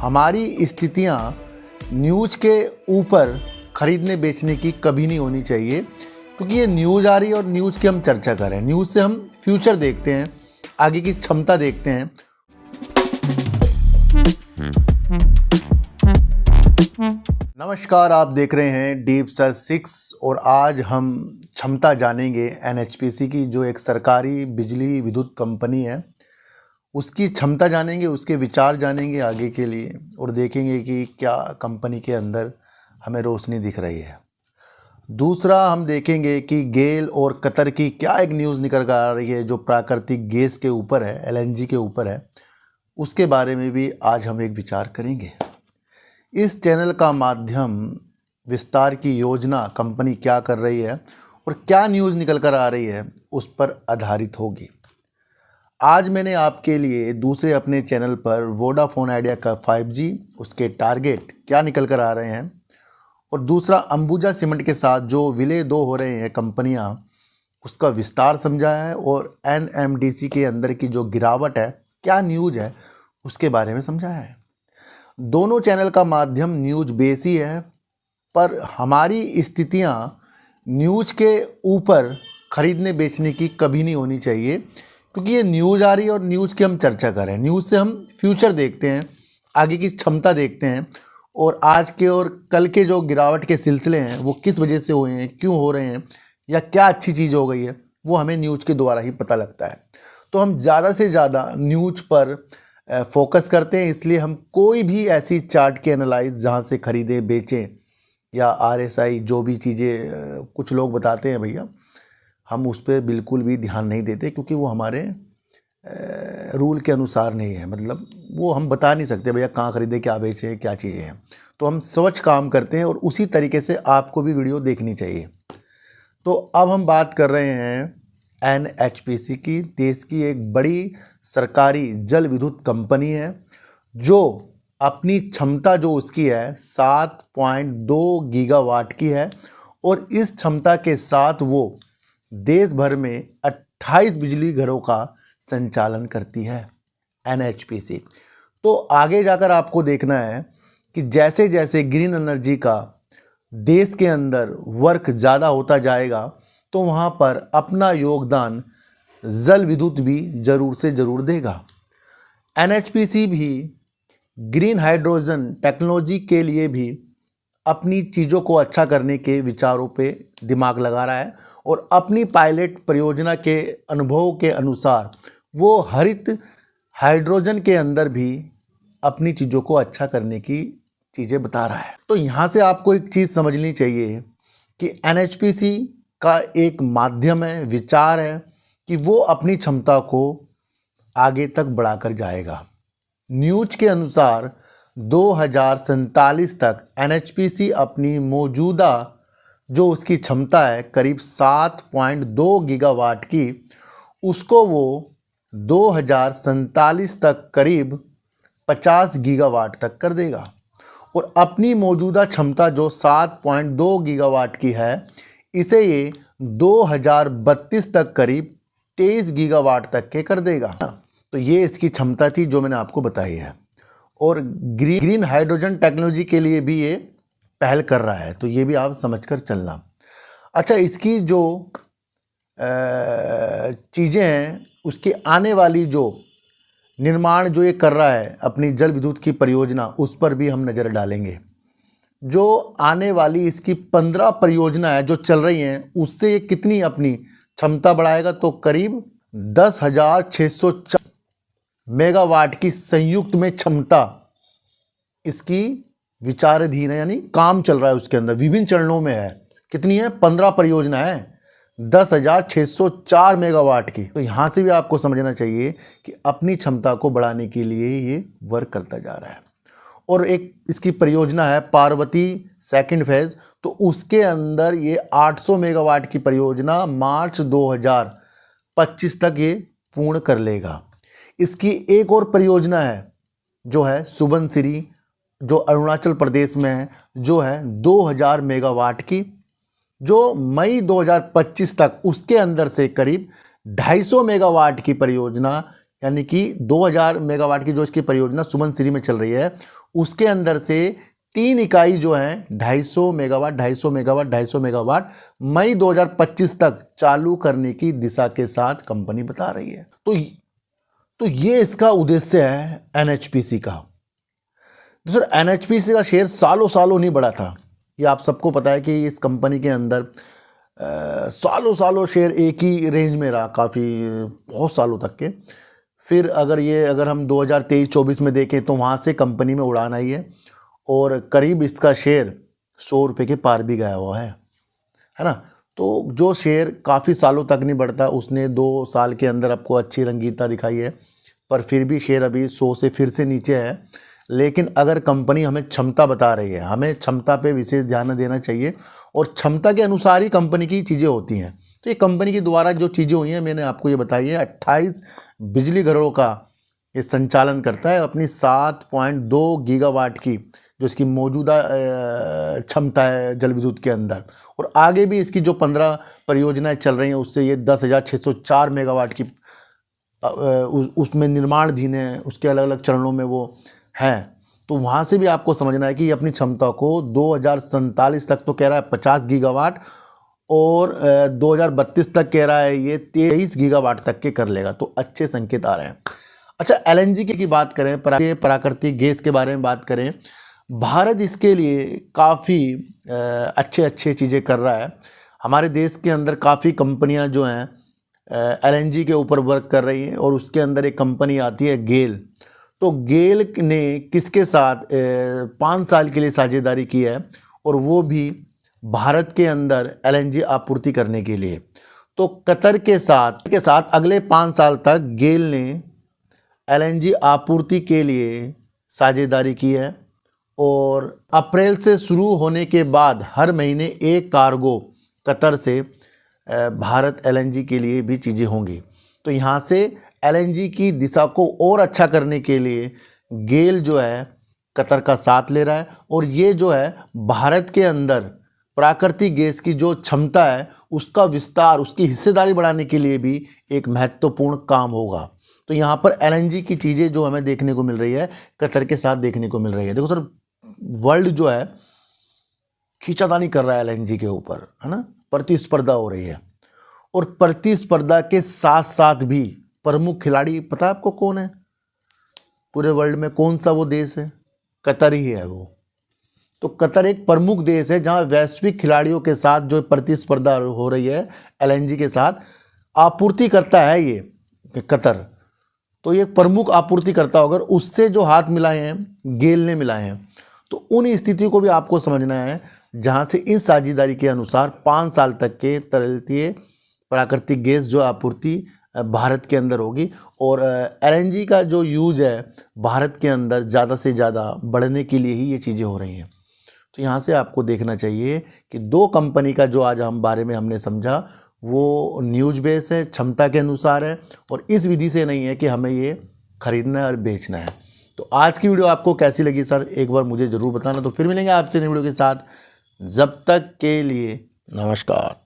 हमारी स्थितियाँ न्यूज़ के ऊपर खरीदने बेचने की कभी नहीं होनी चाहिए, क्योंकि ये न्यूज़ आ रही है और न्यूज़ की हम चर्चा कर रहे हैं। न्यूज़ से हम फ्यूचर देखते हैं, आगे की क्षमता देखते हैं। नमस्कार, आप देख रहे हैं डीप सर्च 6 और आज हम क्षमता जानेंगे एनएचपीसी की, जो एक सरकारी बिजली विद्युत कंपनी है। उसकी क्षमता जानेंगे, उसके विचार जानेंगे आगे के लिए और देखेंगे कि क्या कंपनी के अंदर हमें रोशनी दिख रही है। दूसरा, हम देखेंगे कि गेल और कतर की क्या एक न्यूज़ निकल कर आ रही है जो प्राकृतिक गैस के ऊपर है, एलएनजी के ऊपर है। उसके बारे में भी आज हम एक विचार करेंगे। इस चैनल का माध्यम विस्तार की योजना कंपनी क्या कर रही है और क्या न्यूज़ निकल कर आ रही है उस पर आधारित होगी। आज मैंने आपके लिए दूसरे अपने चैनल पर वोडाफोन आइडिया का 5G, उसके टारगेट क्या निकल कर आ रहे हैं, और दूसरा अंबुजा सीमेंट के साथ जो विलय 2 हो रहे हैं कंपनियां, उसका विस्तार समझाया है। और एनएमडीसी के अंदर की जो गिरावट है, क्या न्यूज़ है, उसके बारे में समझाया है। दोनों चैनल का माध्यम न्यूज़ बेस ही है, पर हमारी स्थितियां न्यूज़ के ऊपर खरीदने बेचने की कभी नहीं होनी चाहिए, क्योंकि ये न्यूज़ आ रही है और न्यूज़ की हम चर्चा कर रहे हैं। न्यूज़ से हम फ्यूचर देखते हैं, आगे की क्षमता देखते हैं, और आज के और कल के जो गिरावट के सिलसिले हैं वो किस वजह से हुए हैं, क्यों हो रहे हैं, या क्या अच्छी चीज़ हो गई है, वो हमें न्यूज़ के द्वारा ही पता लगता है। तो हम ज़्यादा से ज़्यादा न्यूज़ पर फोकस करते हैं, इसलिए हम कोई भी ऐसी चार्ट के एनालाइज जहाँ से खरीदें बेचें या RSI जो भी चीज़ें कुछ लोग बताते हैं भैया, हम उस पर बिल्कुल भी ध्यान नहीं देते, क्योंकि वो हमारे रूल के अनुसार नहीं है। मतलब वो हम बता नहीं सकते भैया कहाँ खरीदे, क्या बेचें, क्या चीज़ें हैं। तो हम स्वच्छ काम करते हैं और उसी तरीके से आपको भी वीडियो देखनी चाहिए। तो अब हम बात कर रहे हैं एनएचपीसी की। देश की एक बड़ी सरकारी जल विद्युत कंपनी है, जो अपनी क्षमता जो उसकी है 7.2 गीगावाट की है, और इस क्षमता के साथ वो देश भर में 28 बिजली घरों का संचालन करती है एनएचपीसी। तो आगे जाकर आपको देखना है कि जैसे जैसे ग्रीन एनर्जी का देश के अंदर वर्क ज़्यादा होता जाएगा, तो वहाँ पर अपना योगदान जल विद्युत भी ज़रूर से ज़रूर देगा। एनएचपीसी भी ग्रीन हाइड्रोजन टेक्नोलॉजी के लिए भी अपनी चीज़ों को अच्छा करने के विचारों पे दिमाग लगा रहा है, और अपनी पायलट परियोजना के अनुभव के अनुसार वो हरित हाइड्रोजन के अंदर भी अपनी चीज़ों को अच्छा करने की चीज़ें बता रहा है। तो यहाँ से आपको एक चीज़ समझनी चाहिए कि एनएचपीसी का एक माध्यम है, विचार है कि वो अपनी क्षमता को आगे तक बढ़ाकर जाएगा। न्यूज़ के अनुसार 2047 तक एनएचपीसी अपनी मौजूदा जो उसकी क्षमता है करीब 7.2 गीगावाट की, उसको वो 2047 तक करीब 50 गीगावाट तक कर देगा। और अपनी मौजूदा क्षमता जो 7.2 गीगावाट की है, इसे ये 2032 तक करीब 23 गीगावाट तक के कर देगा। तो ये इसकी क्षमता थी जो मैंने आपको बताई है। और ग्रीन हाइड्रोजन टेक्नोलॉजी के लिए भी ये पहल कर रहा है, तो ये भी आप समझकर चलना। अच्छा, इसकी जो चीज़ें हैं, उसके आने वाली जो निर्माण जो ये कर रहा है अपनी जल विद्युत की परियोजना, उस पर भी हम नज़र डालेंगे। जो आने वाली इसकी 15 परियोजना है जो चल रही हैं, उससे ये कितनी अपनी क्षमता बढ़ाएगा, तो करीब 10,640 मेगावाट की संयुक्त में क्षमता इसकी विचाराधीन है, यानी काम चल रहा है उसके अंदर, विभिन्न चरणों में है। कितनी है? 15 परियोजना है, 10,604 मेगावाट की। तो यहाँ से भी आपको समझना चाहिए कि अपनी क्षमता को बढ़ाने के लिए ये वर्क करता जा रहा है। और एक इसकी परियोजना है पार्वती सेकंड फेज, तो उसके अंदर ये 800 मेगावाट की परियोजना मार्च 2025 तक ये पूर्ण कर लेगा। इसकी एक और परियोजना है जो है सुबनसिरी, जो अरुणाचल प्रदेश में है, जो है 2000 मेगावाट की, जो मई 2025 तक उसके अंदर से करीब 250 मेगावाट की परियोजना, यानी कि 2000 मेगावाट की जो इसकी परियोजना सुबनसिरी में चल रही है, उसके अंदर से 3 इकाई जो है 250 मेगावाट 250 मेगावाट 250 मेगावाट मई 2025 तक चालू करने की दिशा के साथ कंपनी बता रही है। तो ये इसका उद्देश्य है एनएचपीसी का। तो सर एनएचपीसी का शेयर सालों सालों नहीं बढ़ा था, ये आप सबको पता है कि इस कंपनी के अंदर सालों सालों शेयर एक ही रेंज में रहा, काफ़ी बहुत सालों तक के। फिर अगर हम 2023-24 में देखें तो वहाँ से कंपनी में उड़ान आई है और करीब इसका शेयर 100 रुपये के पार भी गया हुआ है ना। तो जो शेयर काफ़ी सालों तक नहीं बढ़ता, उसने 2 साल के अंदर आपको अच्छी रंगीनता दिखाई है, पर फिर भी शेयर अभी 100 से फिर से नीचे है। लेकिन अगर कंपनी हमें क्षमता बता रही है, हमें क्षमता पे विशेष ध्यान देना चाहिए और क्षमता के अनुसार ही कंपनी की चीज़ें होती हैं। तो ये कंपनी के द्वारा जो चीज़ें हुई हैं मैंने आपको ये बताई है। 28 बिजली घरों का ये संचालन करता है अपनी 7.2 गीगावाट की जो इसकी मौजूदा क्षमता है जल विद्युत के अंदर, और आगे भी इसकी जो 15 परियोजनाएं चल रही हैं उससे ये 10,604 मेगावाट की उसमें निर्माणाधीन है, उसके अलग अलग चरणों में वो है। तो वहाँ से भी आपको समझना है कि अपनी क्षमता को 2047 तक तो कह रहा है 50 गीगावाट और 2032 तक कह रहा है ये 23 गीगावाट तक के कर लेगा। तो अच्छे संकेत आ रहे हैं। अच्छा, एलएनजी की बात करें, प्राकृतिक गैस के बारे में बात करें, भारत इसके लिए काफ़ी अच्छे चीज़ें कर रहा है। हमारे देश के अंदर काफ़ी कंपनियां जो हैं एलएनजी के ऊपर वर्क कर रही हैं और उसके अंदर एक कंपनी आती है गेल। तो गेल ने किसके साथ 5 साल के लिए साझेदारी की है और वो भी भारत के अंदर एलएनजी आपूर्ति करने के लिए। तो कतर के साथ अगले 5 साल तक गेल ने एलएनजी आपूर्ति के लिए साझेदारी की है और अप्रैल से शुरू होने के बाद हर महीने एक कार्गो कतर से भारत एलएनजी के लिए भी चीज़ें होंगी। तो यहाँ से एलएनजी की दिशा को और अच्छा करने के लिए गेल जो है कतर का साथ ले रहा है और ये जो है भारत के अंदर प्राकृतिक गैस की जो क्षमता है उसका विस्तार, उसकी हिस्सेदारी बढ़ाने के लिए भी एक महत्वपूर्ण काम होगा। तो यहाँ पर एलएनजी की चीज़ें जो हमें देखने को मिल रही है कतर के साथ देखने को मिल रही है। देखो सर, वर्ल्ड जो है खींचातानी कर रहा है एलएनजी के ऊपर, है ना, प्रतिस्पर्धा हो रही है। और प्रतिस्पर्धा के साथ साथ भी प्रमुख खिलाड़ी पता है आपको कौन है पूरे वर्ल्ड में? कौन सा वो देश है? कतर ही है वो। तो कतर एक प्रमुख देश है जहां वैश्विक खिलाड़ियों के साथ जो प्रतिस्पर्धा हो रही है एलएनजी के साथ, आपूर्ति करता है ये कतर। तो ये प्रमुख आपूर्ति करता होगा, उससे जो हाथ मिलाए हैं गेल ने मिलाए हैं। तो उन स्थिति को भी आपको समझना है जहां से इन साझेदारी के अनुसार 5 साल तक के तरलतीय प्राकृतिक गैस जो आपूर्ति भारत के अंदर होगी और एलएनजी का जो यूज़ है भारत के अंदर ज़्यादा से ज़्यादा बढ़ने के लिए ही ये चीज़ें हो रही हैं। तो यहाँ से आपको देखना चाहिए कि 2 कंपनी का जो आज हम बारे में हमने समझा वो न्यूज बेस है, क्षमता के अनुसार है और इस विधि से नहीं है कि हमें ये खरीदना है और बेचना है। तो आज की वीडियो आपको कैसी लगी सर, एक बार मुझे ज़रूर बताना। तो फिर मिलेंगे आपसे नई वीडियो के साथ, जब तक के लिए नमस्कार।